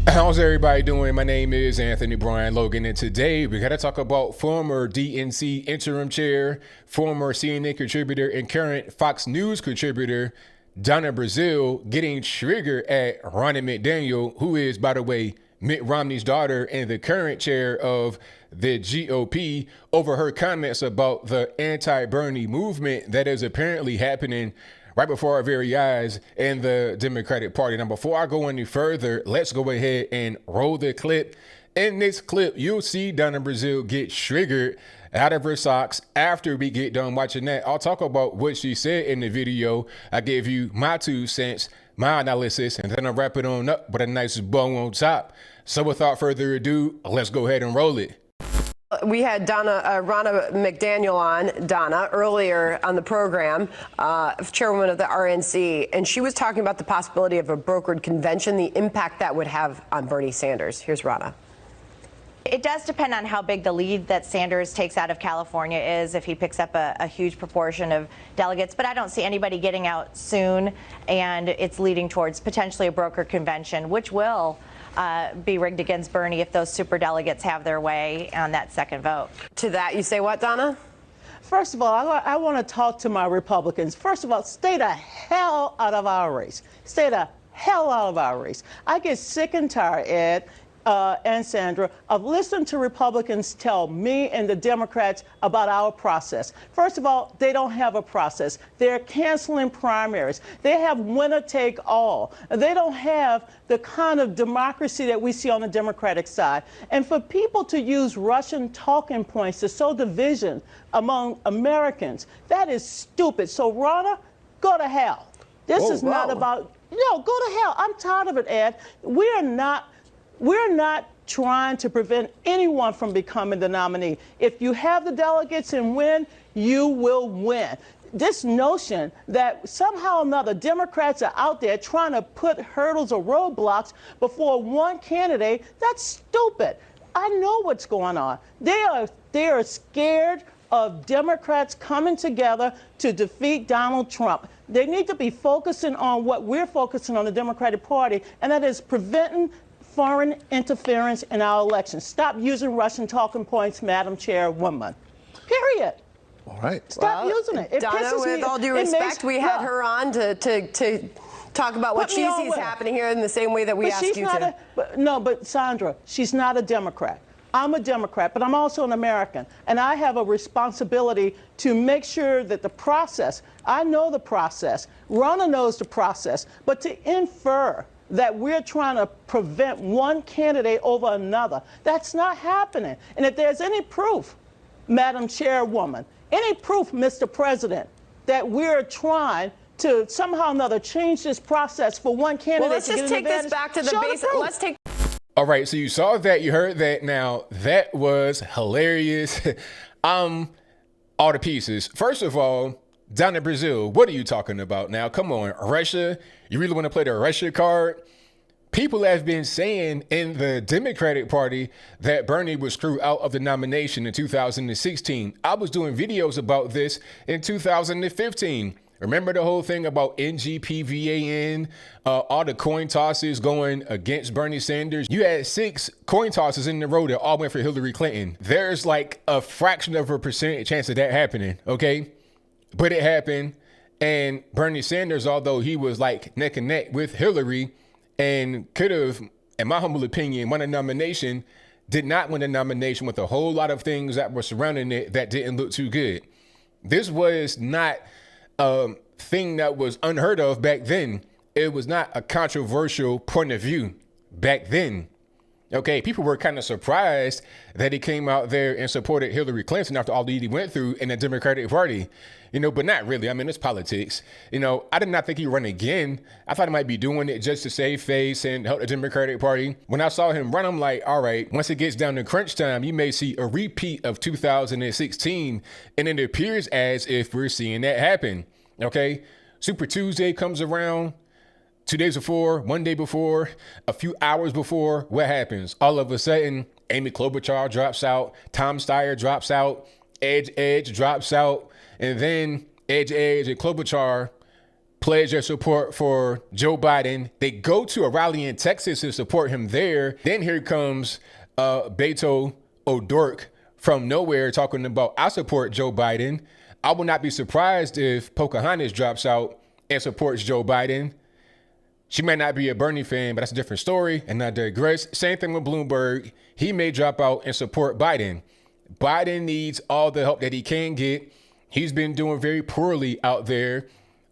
How's everybody doing? My name is Anthony Brian Logan, and today we got to talk about former DNC interim chair, former CNN contributor, and current Fox News contributor Donna Brazile getting triggered at Ronna McDaniel, who is, by the way, Mitt Romney's daughter and the current chair of the GOP, over her comments about the anti-Bernie movement that is apparently happening right before our very eyes in the Democratic Party. Now, before I go any further, let's go ahead and roll the clip. In this clip, you'll see Donna Brazile get triggered out of her socks. After we get done watching that, I'll talk about what she said in the video. I gave you my 2 cents, my analysis, and then I'll wrap it on up with a nice bow on top. So without further ado, let's go ahead and roll it. We had Ronna McDaniel on, Donna, earlier on the program, chairwoman of the RNC, and she was talking about the possibility of a brokered convention, the impact that would have on Bernie Sanders. Here's Ronna. It does depend on how big the lead that Sanders takes out of California is, if he picks up a huge proportion of delegates. But I don't see anybody getting out soon, and it's leading towards potentially a brokered convention, which will be rigged against Bernie if those superdelegates have their way on that second vote. To that, you say what, Donna? First of all, I want to talk to my Republicans. First of all, stay the hell out of our race. Stay the hell out of our race. I get sick and tired, Ed, and Sandra, of listening to Republicans tell me and the Democrats about our process. First of all, they don't have a process. They're canceling primaries. They have winner take all. They don't have the kind of democracy that we see on the Democratic side. And for people to use Russian talking points to sow division among Americans, that is stupid. So, Ronna, go to hell. This is not about, no, go to hell. I'm tired of it, Ed. We're not trying to prevent anyone from becoming the nominee. If you have the delegates and win, you will win. This notion that somehow or another Democrats are out there trying to put hurdles or roadblocks before one candidate, that's stupid. I know what's going on. They are scared of Democrats coming together to defeat Donald Trump. They need to be focusing on what we're focusing on, the Democratic Party, and that is preventing foreign interference in our elections. Stop using Russian talking points, Madam Chairwoman. Period. All right. Stop using it. Donna, with all due respect, we had her on to talk about what she sees happening here in the same way that we asked you to. But Sandra, she's not a Democrat. I'm a Democrat, but I'm also an American, and I have a responsibility to make sure that the process, I know the process, Ronna knows the process, but to infer that we're trying to prevent one candidate over another, that's not happening. And if there's any proof, Madam Chairwoman, any proof, Mr. President, that we're trying to somehow or another change this process for one candidate, well, let's just take this back to the basic. Let's take. All right, so you saw that, you heard that. Now, that was hilarious. All the pieces. First of all, Donna Brazile, what are you talking about now? Come on, Russia? You really want to play the Russia card? People have been saying in the Democratic Party that Bernie was screwed out of the nomination in 2016. I was doing videos about this in 2015. Remember the whole thing about NGPVAN, all the coin tosses going against Bernie Sanders? You had 6 coin tosses in a row that all went for Hillary Clinton. There's like a fraction of a percent chance of that happening, okay? But it happened, and Bernie Sanders, although he was like neck and neck with Hillary and could have, in my humble opinion, won a nomination, did not win a nomination with a whole lot of things that were surrounding it that didn't look too good. This was not a thing that was unheard of back then. It was not a controversial point of view back then. Okay, people were kind of surprised that he came out there and supported Hillary Clinton after all that he went through in the Democratic Party, but not really. I mean, it's politics. I did not think he'd run again. I thought he might be doing it just to save face and help the Democratic Party. When I saw him run, I'm like, all right, once it gets down to crunch time, you may see a repeat of 2016. And it appears as if we're seeing that happen. Okay, Super Tuesday comes around. 2 days before, 1 day before, a few hours before, what happens? All of a sudden, Amy Klobuchar drops out, Tom Steyer drops out, Edge drops out, and then Edge and Klobuchar pledge their support for Joe Biden. They go to a rally in Texas to support him there. Then here comes Beto O'Rourke from nowhere talking about, I support Joe Biden. I will not be surprised if Pocahontas drops out and supports Joe Biden. She may not be a Bernie fan, but that's a different story, and I digress. Same thing with Bloomberg. He may drop out and support Biden. Biden needs all the help that he can get. He's been doing very poorly out there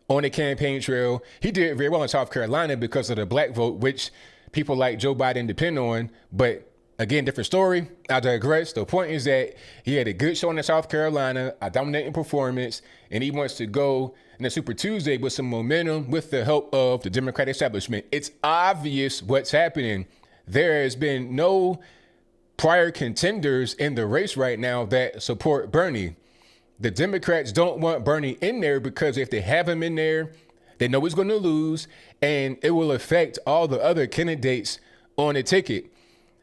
on the campaign trail. He did very well in South Carolina because of the black vote, which people like Joe Biden depend on. But again, different story. I digress. The point is that he had a good showing in South Carolina, a dominating performance, and he wants to go in the Super Tuesday with some momentum with the help of the Democratic establishment. It's obvious what's happening. There has been no prior contenders in the race right now that support Bernie. The Democrats don't want Bernie in there because if they have him in there, they know he's going to lose, and it will affect all the other candidates on the ticket.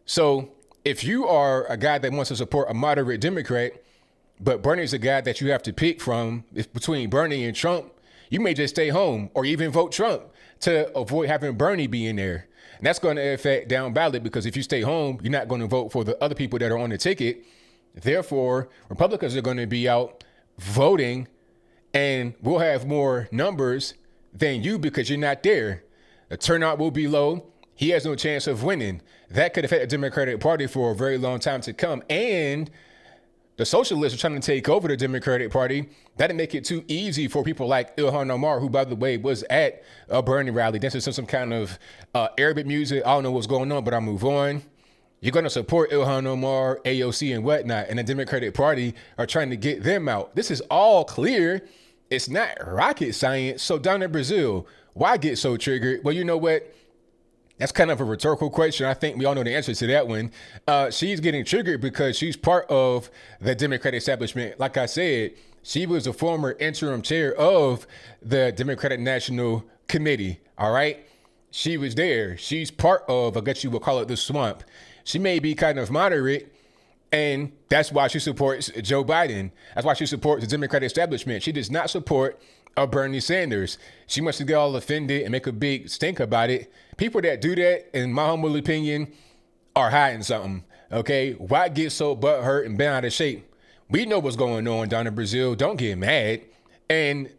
So if you are a guy that wants to support a moderate Democrat, but Bernie's a guy that you have to pick from between Bernie and Trump, you may just stay home or even vote Trump to avoid having Bernie be in there. And that's going to affect down ballot because if you stay home, you're not going to vote for the other people that are on the ticket. Therefore, Republicans are going to be out voting and we'll have more numbers than you because you're not there. The turnout will be low. He has no chance of winning. That could affect the Democratic Party for a very long time to come. And the socialists are trying to take over the Democratic Party. That'd make it too easy for people like Ilhan Omar, who, by the way, was at a Bernie rally, dancing to some kind of Arabic music. I don't know what's going on, but I'll move on. You're going to support Ilhan Omar, AOC, and whatnot, and the Democratic Party are trying to get them out. This is all clear. It's not rocket science. So, Donna Brazile, why get so triggered? Well, you know what? That's kind of a rhetorical question. I think we all know the answer to that one. She's getting triggered because she's part of the Democratic establishment. Like I said, she was a former interim chair of the Democratic National Committee. All right. She was there. She's part of, I guess you would call it, the swamp. She may be kind of moderate, and that's why she supports Joe Biden. That's why she supports the Democratic establishment. She does not support Bernie Sanders. She wants to get all offended and make a big stink about it. People that do that, in my humble opinion, are hiding something. Okay, why get so butthurt and bent out of shape? We know what's going on, Donna Brazile. Don't get mad. And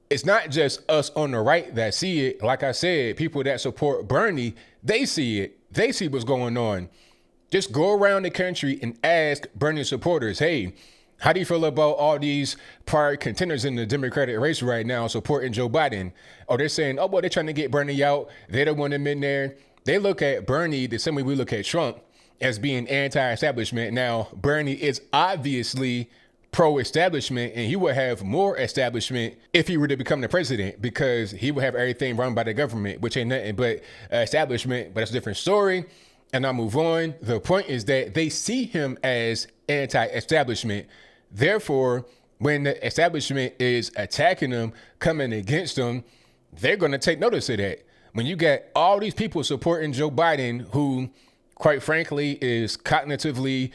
it's not just us on the right that see it. Like I said, people that support Bernie, they see it. They see what's going on. Just go around the country and ask Bernie supporters, hey, how do you feel about all these prior contenders in the Democratic race right now supporting Joe Biden? Or they're saying, oh, well, they're trying to get Bernie out. They don't want him in there. They look at Bernie the same way we look at Trump as being anti-establishment. Now, Bernie is obviously pro-establishment, and he would have more establishment if he were to become the president because he would have everything run by the government, which ain't nothing but establishment. But that's a different story. And I'll move on. The point is that they see him as anti-establishment. Therefore, when the establishment is attacking them, coming against them, they're going to take notice of that. When you get all these people supporting Joe Biden, who, quite frankly, is cognitively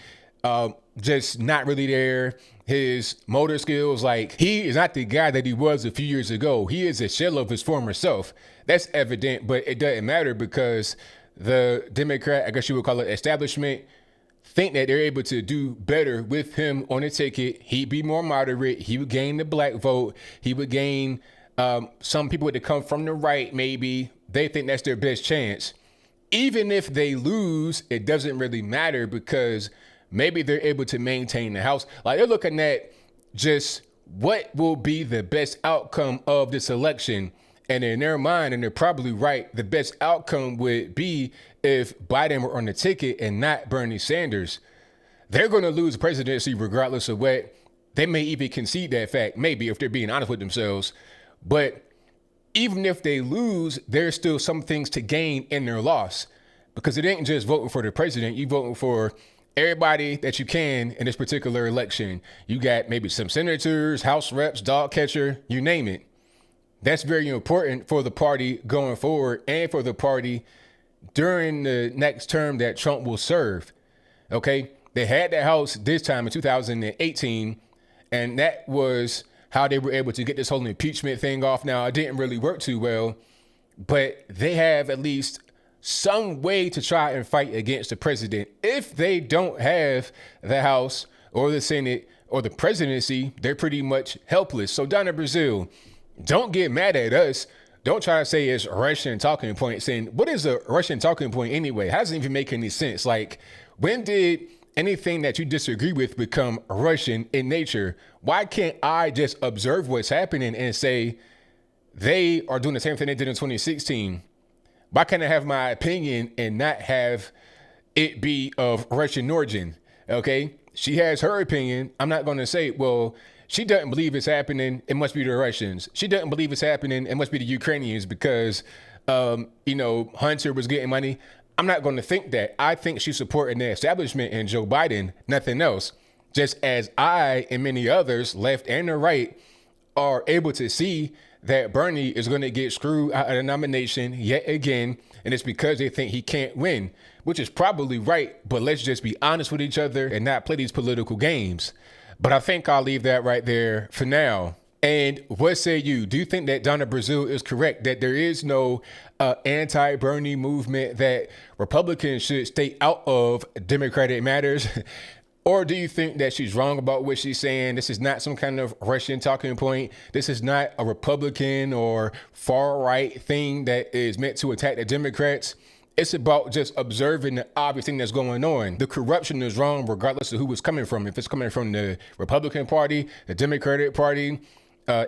just not really there, his motor skills, like he is not the guy that he was a few years ago. He is a shell of his former self. That's evident, but it doesn't matter because the Democrat, I guess you would call it establishment, think that they're able to do better with him on the ticket. He'd be more moderate. He would gain the black vote. He would gain some people that come from the right, maybe. They think that's their best chance. Even if they lose, it doesn't really matter because maybe they're able to maintain the House. Like they're looking at just what will be the best outcome of this election. And in their mind, and they're probably right, the best outcome would be if Biden were on the ticket and not Bernie Sanders. They're going to lose the presidency regardless of what. They may even concede that fact, maybe if they're being honest with themselves. But even if they lose, there's still some things to gain in their loss because it ain't just voting for the president. You voting for everybody that you can in this particular election. You got maybe some senators, House reps, dog catcher, you name it. That's very important for the party going forward and for the party during the next term that Trump will serve. Okay, they had the House this time in 2018, and that was how they were able to get this whole impeachment thing off. Now, it didn't really work too well, but they have at least some way to try and fight against the president. If they don't have the House or the Senate or the presidency, they're pretty much helpless. So Donna Brazile, don't get mad at us. Don't try to say it's Russian talking points. And what is a Russian talking point anyway? It doesn't even make any sense. Like, when did anything that you disagree with become Russian in nature? Why can't I just observe what's happening and say they are doing the same thing they did in 2016? Why can't I have my opinion and not have it be of Russian origin? Okay, she has her opinion. I'm not going to say, well, she doesn't believe it's happening, it must be the Russians. She doesn't believe it's happening, it must be the Ukrainians because, Hunter was getting money. I'm not going to think that. I think she's supporting the establishment and Joe Biden, nothing else. Just as I and many others, left and the right, are able to see that Bernie is going to get screwed out of the nomination yet again, and it's because they think he can't win, which is probably right, but let's just be honest with each other and not play these political games. But I think I'll leave that right there for now. And what say you? Do you think that Donna Brazile is correct, that there is no anti-Bernie movement, that Republicans should stay out of Democratic matters? Or do you think that she's wrong about what she's saying? This is not some kind of Russian talking point. This is not a Republican or far-right thing that is meant to attack the Democrats. It's about just observing the obvious thing that's going on. The corruption is wrong regardless of who it's coming from. If it's coming from the Republican Party, the Democratic Party,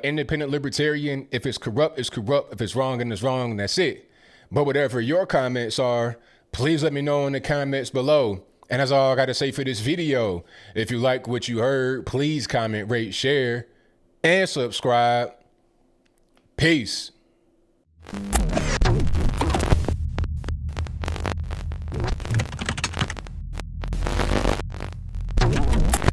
independent libertarian, if it's corrupt, it's corrupt. If it's wrong, and it's wrong, and that's it. But whatever your comments are, please let me know in the comments below. And that's all I got to say for this video. If you like what you heard, please comment, rate, share, and subscribe. Peace.